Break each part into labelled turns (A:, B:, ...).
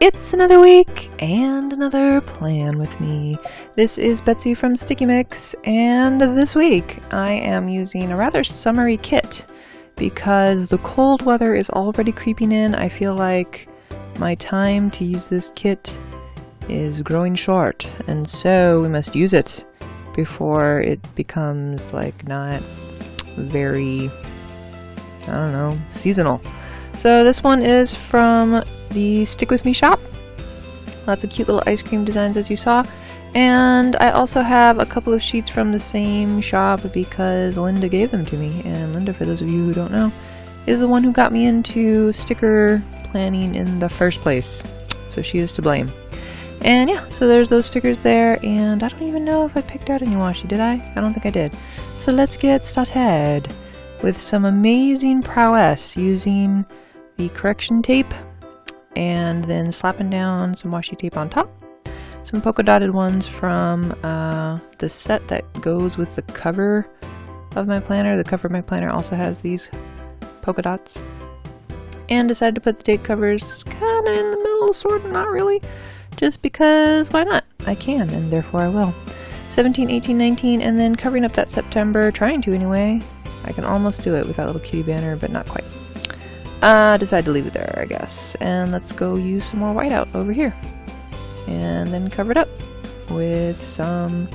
A: It's another week and another plan with me. This is Betsy from Sticky Mix, and this week I am using a rather summery kit because the cold weather is already creeping in. I feel like my time to use this kit is growing short, and so we must use it before it becomes like not very, I don't know, seasonal. So this one is from the Stick With Me shop. Lots of cute little ice cream designs as you saw. And I also have a couple of sheets from the same shop because Linda gave them to me. And Linda, for those of you who don't know, is the one who got me into sticker planning in the first place. So she is to blame. And yeah, so there's those stickers there, and I don't even know if I picked out any washi, did I? I don't think I did. So let's get started with some amazing prowess using the correction tape and then slapping down some washi tape on top. Some polka dotted ones from the set that goes with the cover of my planner. The cover of my planner also has these polka dots. And decided to put the date covers kind of in the middle, sort of, not really. Just because, why not? I can, and therefore I will. 17, 18, 19, and then covering up that September, trying to anyway. I can almost do it with that little kitty banner, but not quite. Decided to leave it there, I guess. And let's go use some more whiteout over here. And then cover it up with some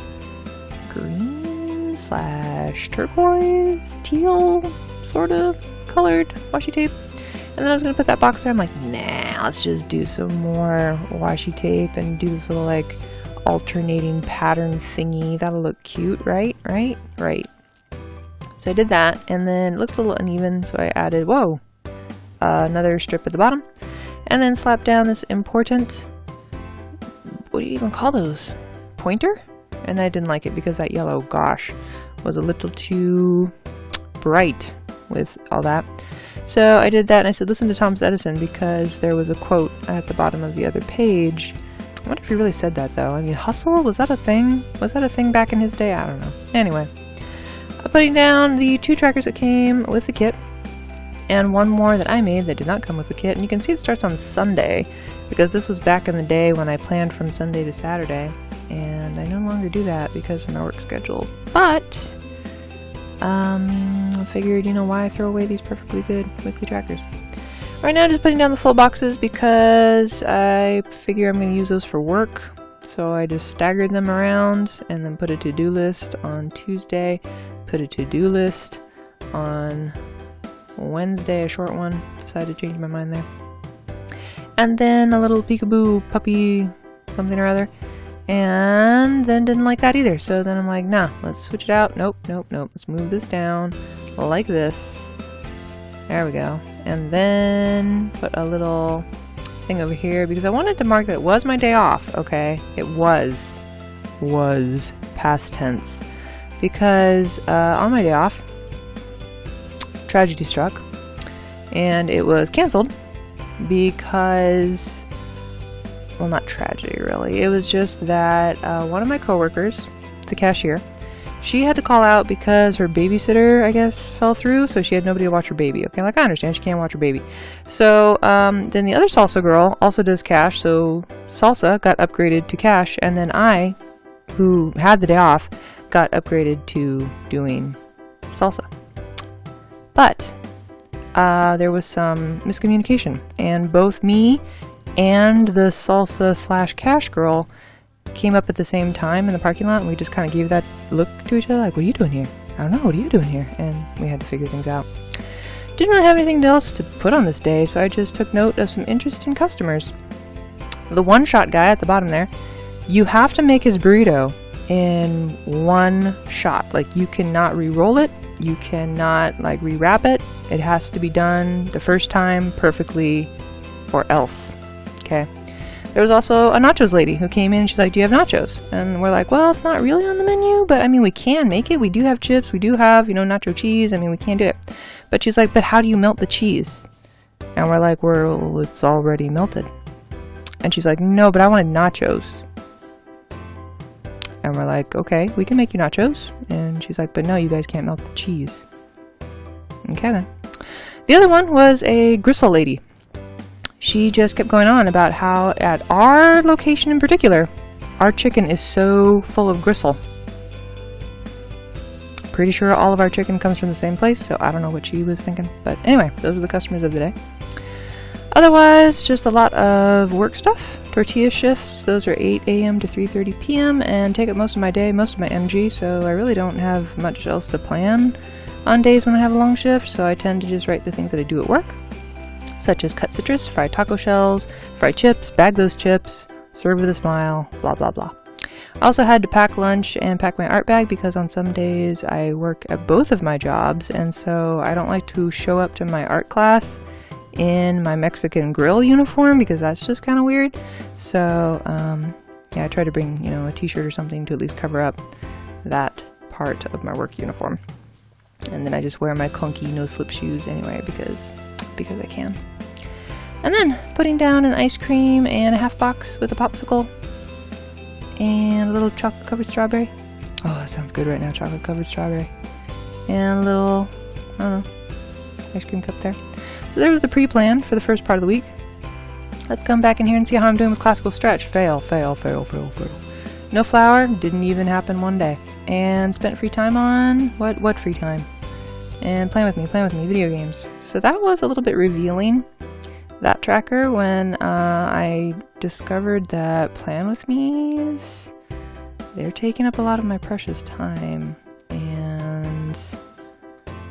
A: green / turquoise, teal, sort of colored washi tape. And then I was going to put that box there. I'm like, nah, let's just do some more washi tape and do this little like alternating pattern thingy. That'll look cute, right? Right? So I did that, and then it looked a little uneven, so I added, whoa, another strip at the bottom. And then slapped down this important, what do you even call those? Pointer? And I didn't like it because that yellow, gosh, was a little too bright with all that. So I did that, and I said, listen to Thomas Edison, because there was a quote at the bottom of the other page. I wonder if he really said that, though. I mean, hustle? Was that a thing? Was that a thing back in his day? I don't know. Anyway, I'm putting down the 2 trackers that came with the kit, and one more that I made that did not come with the kit. And you can see it starts on Sunday, because this was back in the day when I planned from Sunday to Saturday, and I no longer do that because of my work schedule. But I figured, you know, why throw away these perfectly good weekly trackers? Right now, just putting down the full boxes because I figure I'm going to use those for work. So I just staggered them around and then put a to-do list on Tuesday, put a to-do list on Wednesday, a short one. Decided to change my mind there. And then a little peekaboo puppy something or other. And then didn't like that either. So then I'm like, nah, let's switch it out. Nope. Let's move this down like this. There we go. And then put a little thing over here because I wanted to mark that it was my day off, okay? It was past tense. Because on my day off, tragedy struck. And it was canceled because, well, not tragedy really. It was just that one of my coworkers, the cashier, she had to call out because her babysitter, I guess, fell through, so she had nobody to watch her baby. Okay, like I understand she can't watch her baby. So then the other salsa girl also does cash, so salsa got upgraded to cash, and then I, who had the day off, got upgraded to doing salsa. But there was some miscommunication, and both me and the salsa / cash girl came up at the same time in the parking lot, and we just kind of gave that look to each other like, what are you doing here? I don't know, what are you doing here? And we had to figure things out. Didn't really have anything else to put on this day, so I just took note of some interesting customers. The one-shot guy at the bottom there, you have to make his burrito in one shot. Like, you cannot re-roll it, you cannot like rewrap it. It has to be done the first time perfectly or else. Okay. There was also a nachos lady who came in and she's like, do you have nachos? And we're like, well, it's not really on the menu, but I mean, we can make it. We do have chips. We do have, you know, nacho cheese. I mean, we can do it. But she's like, but how do you melt the cheese? And we're like, well, it's already melted. And she's like, no, but I wanted nachos. And we're like, okay, we can make you nachos. And she's like, but no, you guys can't melt the cheese. Okay then. The other one was a gristle lady. she just kept going on about how at our location in particular, our chicken is so full of gristle. Pretty sure all of our chicken comes from the same place, so I don't know what she was thinking. But anyway, those were the customers of the day. Otherwise, just a lot of work stuff. Tortilla shifts, those are 8 a.m. to 3:30 p.m. and take up most of my day, most of my MG, so I really don't have much else to plan on days when I have a long shift, so I tend to just write the things that I do at work, such as cut citrus, fry taco shells, fry chips, bag those chips, serve with a smile, blah blah blah. I also had to pack lunch and pack my art bag because on some days I work at both of my jobs, and so I don't like to show up to my art class in my Mexican grill uniform because that's just kind of weird. So yeah, I try to bring, you know, a t-shirt or something to at least cover up that part of my work uniform. And then I just wear my clunky no-slip shoes anyway because I can. And then putting down an ice cream and a half box with a popsicle and a little chocolate covered strawberry. Oh, that sounds good right now, chocolate covered strawberry. And a little, I don't know, ice cream cup there. So there was the pre-plan for the first part of the week. Let's come back in here and see how I'm doing with classical stretch. Fail, fail, fail, fail, fail. No flour, didn't even happen one day. And spent free time on, what free time? And playing with me, video games. So that was a little bit revealing, that tracker, when I discovered that Plan With Me's, they're taking up a lot of my precious time. And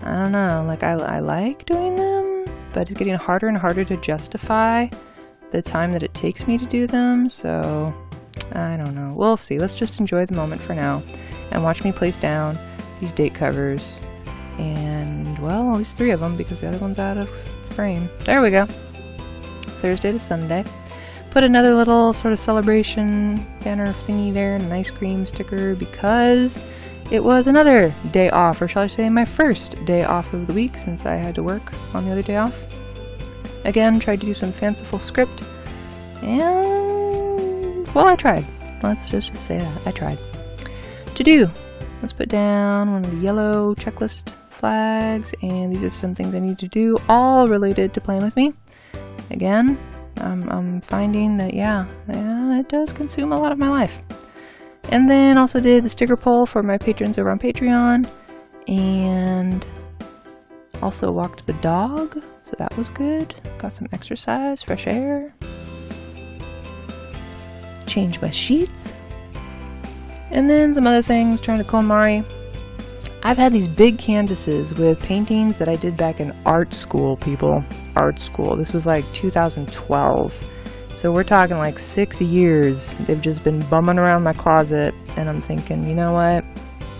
A: I don't know, like I like doing them, but it's getting harder and harder to justify the time that it takes me to do them, so I don't know. We'll see. Let's just enjoy the moment for now and watch me place down these date covers. And, well, at least 3 of them because the other one's out of frame. There we go. Thursday to Sunday. Put another little sort of celebration banner thingy there and an ice cream sticker because it was another day off, or shall I say my first day off of the week since I had to work on the other day off. Again, tried to do some fanciful script, and, well, I tried. Let's just say that. I tried. To do. Let's put down one of the yellow checklist flags, and these are some things I need to do, all related to Plan With Me. Again, I'm finding that, yeah, it does consume a lot of my life. And then also did the sticker poll for my patrons over on Patreon, and also walked the dog, so that was good. Got some exercise, fresh air. Changed my sheets. And then some other things, trying to KonMari. I've had these big canvases with paintings that I did back in art school, people. Art school. This was like 2012. So we're talking like 6 years. They've just been bumming around my closet, and I'm thinking, you know what?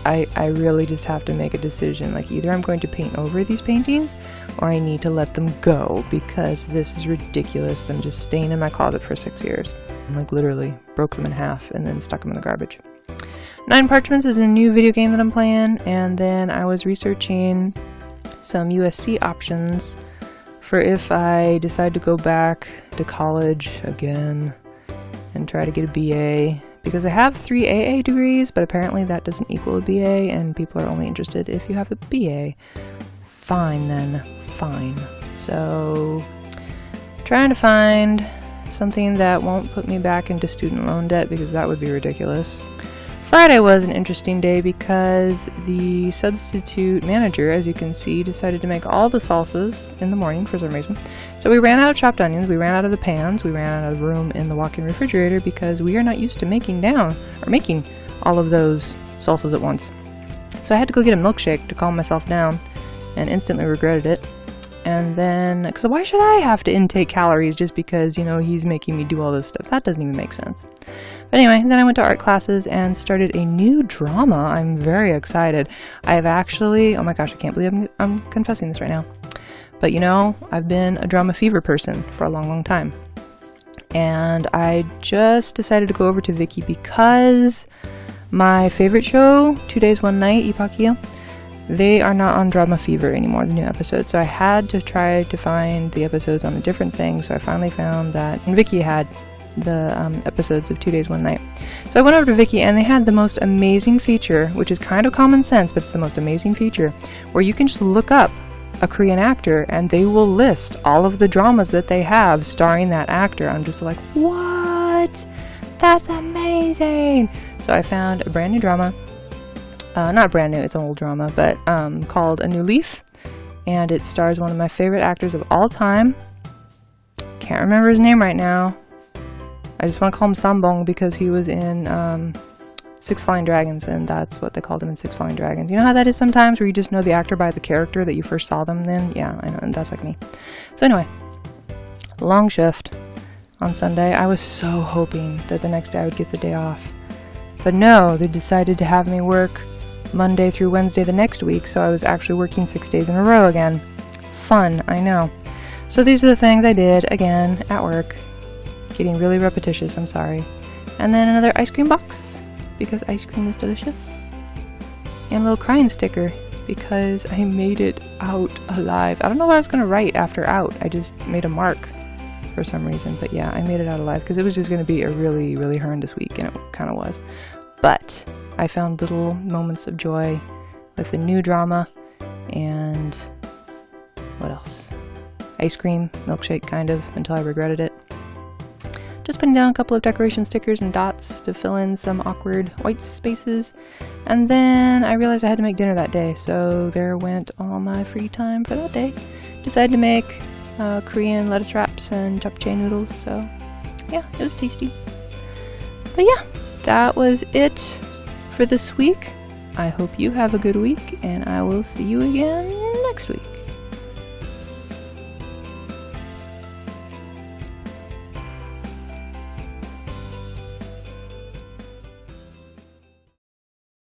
A: I really just have to make a decision. Like, either I'm going to paint over these paintings, or I need to let them go, because this is ridiculous, them just staying in my closet for 6 years. And, like, literally broke them in half and then stuck them in the garbage. 9 Parchments is a new video game that I'm playing, and then I was researching some USC options for if I decide to go back to college again and try to get a BA, because I have 3 AA degrees, but apparently that doesn't equal a BA, and people are only interested if you have a BA. Fine then, fine. So, trying to find something that won't put me back into student loan debt, because that would be ridiculous. Friday was an interesting day because the substitute manager, as you can see, decided to make all the salsas in the morning for some reason. So we ran out of chopped onions, we ran out of the pans, we ran out of room in the walk-in refrigerator because we are not used to making all of those salsas at once. So I had to go get a milkshake to calm myself down and instantly regretted it. And then, because why should I have to intake calories just because, you know, he's making me do all this stuff? That doesn't even make sense. But anyway, then I went to art classes and started a new drama. I'm very excited. I have actually, oh my gosh, I can't believe I'm confessing this right now. But you know, I've been a drama fever person for a long, long time. And I just decided to go over to Viki because my favorite show, 2 Days, One Night, Ippaquia, they are not on Drama Fever anymore, the new episodes, so I had to try to find the episodes on a different thing, so I finally found that, and Viki had the episodes of 2 Days, One Night. So I went over to Viki, and they had the most amazing feature, which is kind of common sense, but it's the most amazing feature, where you can just look up a Korean actor, and they will list all of the dramas that they have starring that actor. I'm just like, what? That's amazing! So I found a brand new drama, not brand new, it's an old drama, but called A New Leaf, and it stars one of my favorite actors of all time. Can't remember his name right now. I just want to call him Sambong because he was in Six Flying Dragons, and that's what they called him in Six Flying Dragons. You know how that is sometimes, where you just know the actor by the character that you first saw them then? Yeah, I know, and that's like me. So anyway, long shift on Sunday. I was so hoping that the next day I would get the day off. But no, they decided to have me work Monday through Wednesday the next week, so I was actually working 6 days in a row again. Fun, I know. So these are the things I did, again, at work. Getting really repetitious, I'm sorry. And then another ice cream box, because ice cream is delicious. And a little crying sticker, because I made it out alive. I don't know what I was going to write after out. I just made a mark for some reason. But yeah, I made it out alive, because it was just going to be a really, really horrendous week, and it kind of was. But I found little moments of joy with the new drama, and what else? Ice cream, milkshake kind of, until I regretted it. Just putting down a couple of decoration stickers and dots to fill in some awkward white spaces. And then I realized I had to make dinner that day, so there went all my free time for that day. Decided to make Korean lettuce wraps and japchae noodles, so yeah, it was tasty. But yeah, that was it for this week. I hope you have a good week, and I will see you again next week.